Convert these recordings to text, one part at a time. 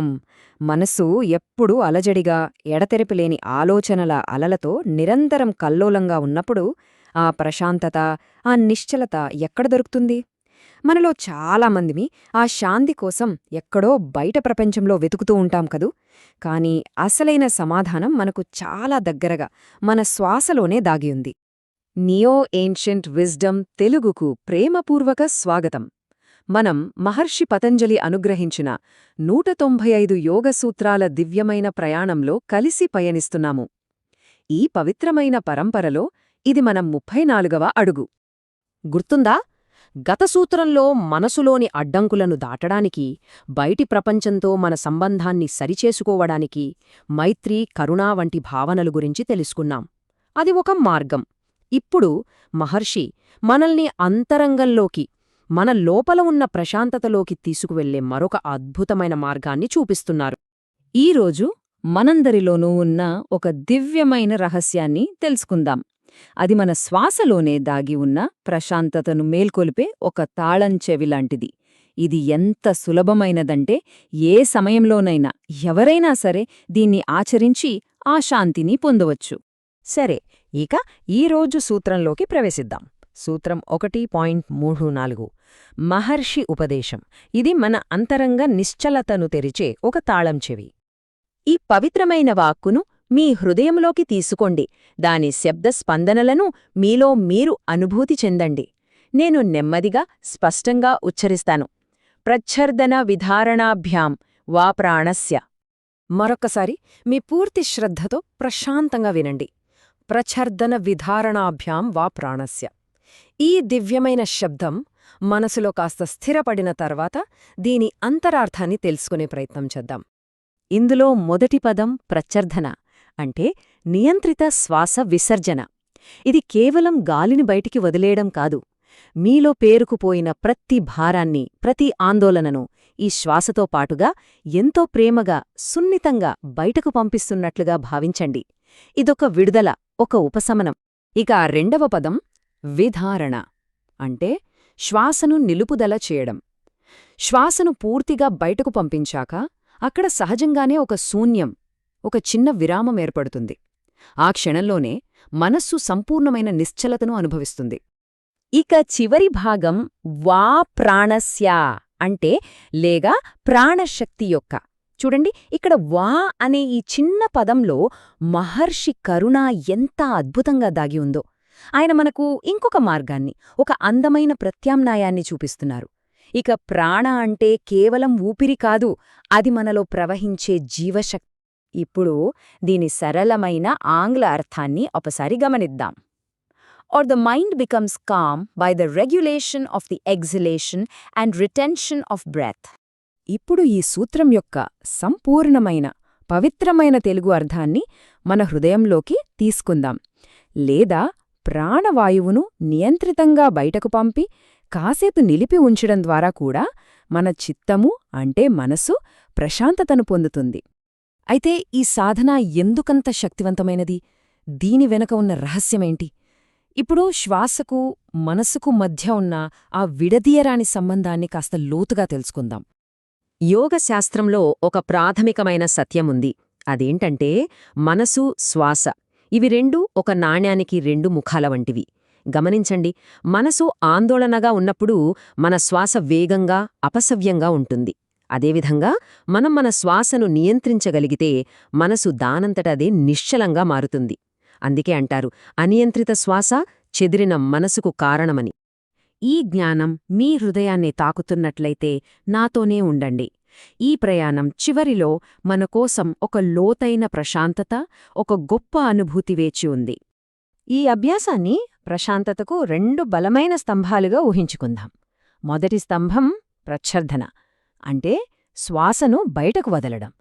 ఓం. మనసు ఎప్పుడూ అలజడిగా, ఎడతెరిపిలేని ఆలోచనల అలలతో నిరంతరం కల్లోలంగా ఉన్నప్పుడు ఆ ప్రశాంతత, ఆ నిశ్చలత ఎక్కడ దొరుకుతుంది? మనలో చాలామందిమి ఆ శాంతి కోసం ఎక్కడో బయట ప్రపంచంలో వెతుకుతూ ఉంటాం కదూ. కాని అసలైన సమాధానం మనకు చాలా దగ్గరగా మన శ్వాసలోనే దాగియుంది. నియో ఏన్షియంట్ విజ్డమ్ తెలుగుకు ప్రేమపూర్వక స్వాగతం. మనం మహర్షి పతంజలి అనుగ్రహించిన 195 యోగసూత్రాల దివ్యమైన ప్రయాణంలో కలిసి పయనిస్తున్నాము. ఈ పవిత్రమైన పరంపరలో ఇది మనం 34వ అడుగు. గుర్తుందా? గత సూత్రంలో మనసులోని అడ్డంకులను దాటడానికి, బయటి ప్రపంచంతో మన సంబంధాన్ని సరిచేసుకోవడానికి మైత్రి, కరుణ వంటి భావనలు గురించి తెలుసుకున్నాం. అది ఒక మార్గం. ఇప్పుడు మహర్షి మనల్ని అంతరంగంలోకి, మన లోపల ఉన్న ప్రశాంతతలోకి తీసుకువెళ్లే మరొక అద్భుతమైన మార్గాన్ని చూపిస్తున్నారు. ఈరోజు మనందరిలోనూ ఉన్న ఒక దివ్యమైన రహస్యాన్ని తెలుసుకుందాం. అది మన శ్వాసలోనే దాగి ఉన్న ప్రశాంతతను మేల్కొలిపే ఒక తాళం చెవిలాంటిది. ఇది ఎంత సులభమైనదంటే ఏ సమయంలోనైనా ఎవరైనా సరే దీన్ని ఆచరించి ఆ శాంతిని పొందవచ్చు. సరే, ఇక ఈరోజు సూత్రంలోకి ప్రవేశిద్దాం. సూత్రం 1.34 మహర్షి ఉపదేశం. ఇది మన అంతరంగ నిశ్చలతను తెరిచే ఒక తాళం చెవి. ఈ పవిత్రమైన వాక్కును మీ హృదయంలోకి తీసుకోండి. దాని శబ్ద స్పందనలను మీలో మీరు అనుభూతి చెందండి. నేను నెమ్మదిగా, స్పష్టంగా ఉచ్చరిస్తాను. ప్రచ్ఛర్దన విధారణాభ్యాం వా ప్రాణస్య. మరొక్కసారి మీ పూర్తి శ్రద్ధతో ప్రశాంతంగా వినండి. ప్రచ్ఛర్దన విధారణాభ్యాం వా ప్రాణస్య. ఈ దివ్యమైన శబ్దం మనసులో కాస్త స్థిరపడిన తర్వాత దీని అంతరార్థాన్ని తెలుసుకునే ప్రయత్నం చేద్దాం. ఇందులో మొదటి పదం ప్రచ్ఛర్దన అంటే నియంత్రిత శ్వాస విసర్జన. ఇది కేవలం గాలిని బయటికి వదిలేయడం కాదు. మీలో పేరుకుపోయిన ప్రతి భారాన్ని, ప్రతి ఆందోళనను ఈ శ్వాసతో పాటుగా ఎంతో ప్రేమగా, సున్నితంగా బయటకు పంపిస్తున్నట్లుగా భావించండి. ఇదొక విడుదల, ఒక ఉపశమనం. ఇక రెండవ పదం విధారణ అంటే శ్వాసను నిలుపుదల చేయడం. శ్వాసను పూర్తిగా బయటకు పంపించాక అక్కడ సహజంగానే ఒక శూన్యం, ఒక చిన్న విరామం ఏర్పడుతుంది. ఆ క్షణంలోనే మనస్సు సంపూర్ణమైన నిశ్చలతను అనుభవిస్తుంది. ఇక చివరి భాగం వా ప్రాణస్య అంటే లేగా ప్రాణశక్తి యొక్క. చూడండి, ఇక్కడ వా అనే ఈ చిన్న పదంలో మహర్షి కరుణ ఎంత అద్భుతంగా దాగి ఉందో. ఆయన మనకు ఇంకొక మార్గాన్ని, ఒక అందమైన ప్రత్యామ్నాయాన్ని చూపిస్తున్నారు. ఇక ప్రాణ అంటే కేవలం ఊపిరి కాదు, అది మనలో ప్రవహించే జీవశక్తి. ఇప్పుడు దీని సరళమైన ఆంగ్ల అర్థాన్ని ఒకసారి గమనిద్దాం. Or the mind becomes calm by the regulation of the exhalation and retention of breath. ఇప్పుడు ఈ సూత్రం యొక్క సంపూర్ణమైన, పవిత్రమైన తెలుగు అర్థాన్ని మన హృదయంలోకి తీసుకుందాం. లేదా ప్రాణవాయువును నియంత్రితంగా బయటకు పంపి కాసేపు నిలిపి ఉంచడం ద్వారా కూడా మన చిత్తము అంటే మనసు ప్రశాంతతను పొందుతుంది. అయితే ఈ సాధన ఎందుకంత శక్తివంతమైనది? దీని వెనక ఉన్న రహస్యమేంటి? ఇప్పుడు శ్వాసకు, మనసుకు మధ్య ఉన్న ఆ విడదీయరాని సంబంధాన్ని కాస్త లోతుగా తెలుసుకుందాం. యోగశాస్త్రంలో ఒక ప్రాథమికమైన సత్యముంది. అదేంటంటే మనసు, శ్వాస ఇవి రెండూ ఒక నాణ్యానికి రెండు ముఖాల వంటివి. గమనించండి, మనసు ఆందోళనగా ఉన్నప్పుడు మన శ్వాస వేగంగా, అపసవ్యంగా ఉంటుంది. అదేవిధంగా మన శ్వాసను నియంత్రించగలిగితే మనసు దానంతటదే నిశ్చలంగా మారుతుంది. అందుకే అంటారు, అనియంత్రిత శ్వాస చెదిరిన మనసుకు కారణమని. ఈ జ్ఞానం మీ హృదయాన్ని తాకుతున్నట్లయితే నాతోనే ఉండండి. ఈ ప్రయాణం చివరిలో మన కోసం ఒక లోతైన ప్రశాంతత, ఒక గొప్ప అనుభూతి వేచి ఉంది. ఈ అభ్యాసాన్ని ప్రశాంతతకు రెండు బలమైన స్తంభాలుగా ఊహించుకుందాం. మొదటి స్తంభం ప్రచ్ఛర్దన అంటే శ్వాసను బయటకు వదలడం.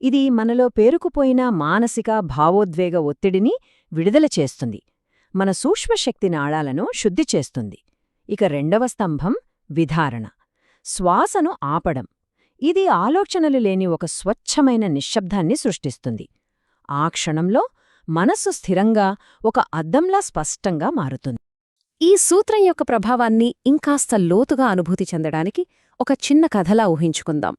ఇది మనలో పేరుకుపోయిన మానసిక, భావోద్వేగ ఒత్తిడిని విడుదల చేస్తుంది. మన సూక్ష్మశక్తి నాళాలను శుద్ధి చేస్తుంది. ఇక రెండవ స్తంభం విధారణ, శ్వాసను ఆపడం. ఇది ఆలోచనలు లేని ఒక స్వచ్ఛమైన నిశ్శబ్దాన్ని సృష్టిస్తుంది. ఆ క్షణంలో మనస్సు స్థిరంగా, ఒక అద్దంలా స్పష్టంగా మారుతుంది. ఈ సూత్రం యొక్క ప్రభావాన్ని ఇంకాస్త లోతుగా అనుభూతి చెందడానికి ఒక చిన్న కథలా ఊహించుకుందాం.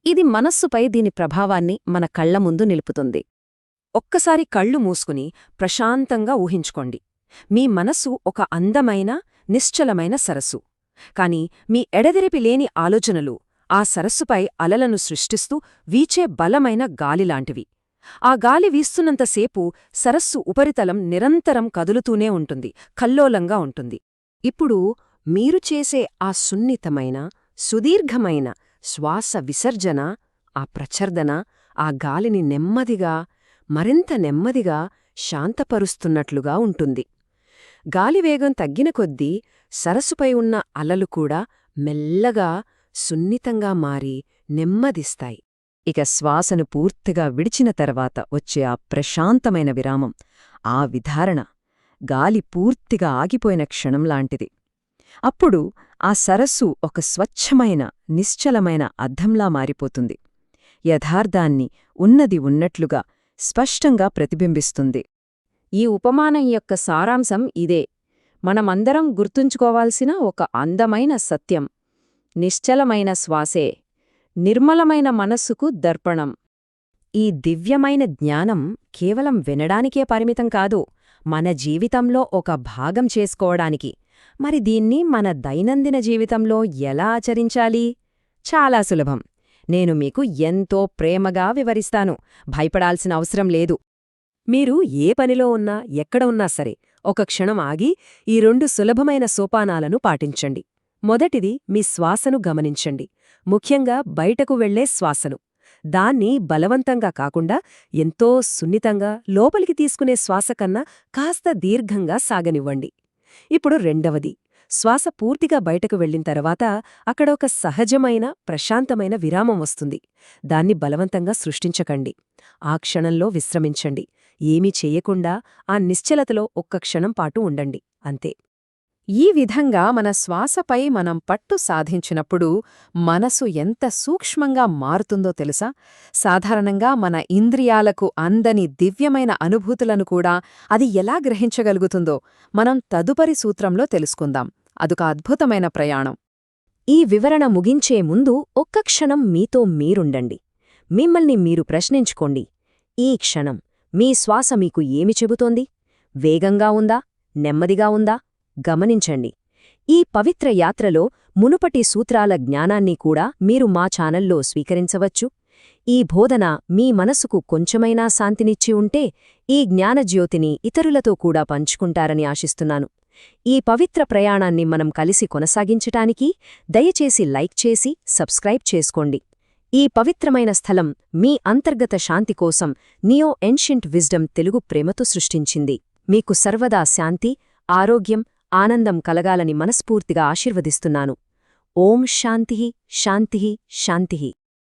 ఇది మనస్సుపై దీని ప్రభావాన్ని మన కళ్ల ముందు నిలుపుతుంది. ఒక్కసారి కళ్ళు మూసుకుని ప్రశాంతంగా ఊహించుకోండి. మీ మనస్సు ఒక అందమైన, నిశ్చలమైన సరస్సు. కాని మీ ఎడతెరిపి లేని ఆలోచనలు ఆ సరస్సుపై అలలను సృష్టిస్తూ వీచే బలమైన గాలిలాంటివి. ఆ గాలి వీస్తున్నంతసేపు సరస్సు ఉపరితలం నిరంతరం కదులుతూనే ఉంటుంది, కల్లోలంగా ఉంటుంది. ఇప్పుడు మీరు చేసే ఆ సున్నితమైన, సుదీర్ఘమైన శ్వాస విసర్జన, ఆ ప్రచర్దన ఆ గాలిని నెమ్మదిగా, మరింత నెమ్మదిగా శాంతపరుస్తున్నట్లుగా ఉంటుంది. గాలివేగం తగ్గిన కొద్దీ సరస్సుపై ఉన్న అలలు కూడా మెల్లగా, సున్నితంగా మారి నెమ్మదిస్తాయి. ఇక శ్వాసను పూర్తిగా విడిచిన తర్వాత వచ్చే ఆ ప్రశాంతమైన విరామం, ఆ విధారణ, గాలి పూర్తిగా ఆగిపోయిన క్షణంలాంటిది. అప్పుడు ఆ సరస్సు ఒక స్వచ్ఛమైన, నిశ్చలమైన అద్దంలా మారిపోతుంది. యథార్థాన్ని ఉన్నది ఉన్నట్లుగా స్పష్టంగా ప్రతిబింబిస్తుంది. ఈ ఉపమానం యొక్క సారాంశం ఇదే. మనమందరం గుర్తుంచుకోవాల్సిన ఒక అందమైన సత్యం: నిశ్చలమైన శ్వాసే నిర్మలమైన మనస్సుకు దర్పణం. ఈ దివ్యమైన జ్ఞానం కేవలం వినడానికే పరిమితం కాదు, మన జీవితంలో ఒక భాగం చేసుకోవడానికి. మరి దీన్ని మన దైనందిన జీవితంలో ఎలా ఆచరించాలి? చాలా సులభం. నేను మీకు ఎంతో ప్రేమగా వివరిస్తాను. భయపడాల్సిన అవసరం లేదు. మీరు ఏ పనిలో ఉన్నా, ఎక్కడ ఉన్నా సరే, ఒక క్షణం ఆగి ఈ 2 సులభమైన సోపానాలను పాటించండి. మొదటిది, మీ శ్వాసను గమనించండి. ముఖ్యంగా బయటకు వెళ్లే శ్వాసను. దాన్ని బలవంతంగా కాకుండా ఎంతో సున్నితంగా లోపలికి తీసుకునే శ్వాస కన్నా కాస్త దీర్ఘంగా సాగనివ్వండి. ఇప్పుడు రెండవది, శ్వాస పూర్తిగా బయటకు వెళ్లిన తర్వాత అక్కడ ఒక సహజమైన, ప్రశాంతమైన విరామం వస్తుంది. దాన్ని బలవంతంగా సృష్టించకండి. ఆ క్షణంలో విశ్రమించండి. ఏమీ చెయ్యకుండా ఆ నిశ్చలతలో ఒక్క క్షణం పాటు ఉండండి, అంతే. ఈ విధంగా మన శ్వాసపై మనం పట్టు సాధించినప్పుడు మనసు ఎంత సూక్ష్మంగా మారుతుందో తెలుసా? సాధారణంగా మన ఇంద్రియాలకు అందని దివ్యమైన అనుభూతులను కూడా అది ఎలా గ్రహించగలుగుతుందో మనం తదుపరి సూత్రంలో తెలుసుకుందాం. అదొక అద్భుతమైన ప్రయాణం. ఈ వివరణ ముగించే ముందు ఒక్క క్షణం మీతో మీరుండండి. మిమ్మల్ని మీరు ప్రశ్నించుకోండి. ఈ క్షణం మీ శ్వాస మీకు ఏమి చెబుతోంది? వేగంగా ఉందా? నెమ్మదిగా ఉందా? గమనించండి. ఈ పవిత్ర యాత్రలో మునుపటి సూత్రాల జ్ఞానాన్ని కూడా మీరు మా ఛానల్లో స్వీకరించవచ్చు. ఈ బోధన మీ మనసుకు కొంచెమైనా శాంతినిచ్చి ఉంటే ఈ జ్ఞానజ్యోతిని ఇతరులతో కూడా పంచుకుంటారని ఆశిస్తున్నాను. ఈ పవిత్ర ప్రయాణాన్ని మనం కలిసి కొనసాగించటానికి దయచేసి లైక్ చేసి సబ్స్క్రైబ్ చేసుకోండి. ఈ పవిత్రమైన స్థలం మీ అంతర్గత శాంతి కోసం నియో ఏన్షియంట్ విజ్డమ్ తెలుగు ప్రేమతో సృష్టించింది. మీకు సర్వదా శాంతి, ఆరోగ్యం, ఆనందం కలగాలని మనస్ఫూర్తిగా ఆశీర్వదిస్తున్నాను. ఓం శాంతిః శాంతిః శాంతిః.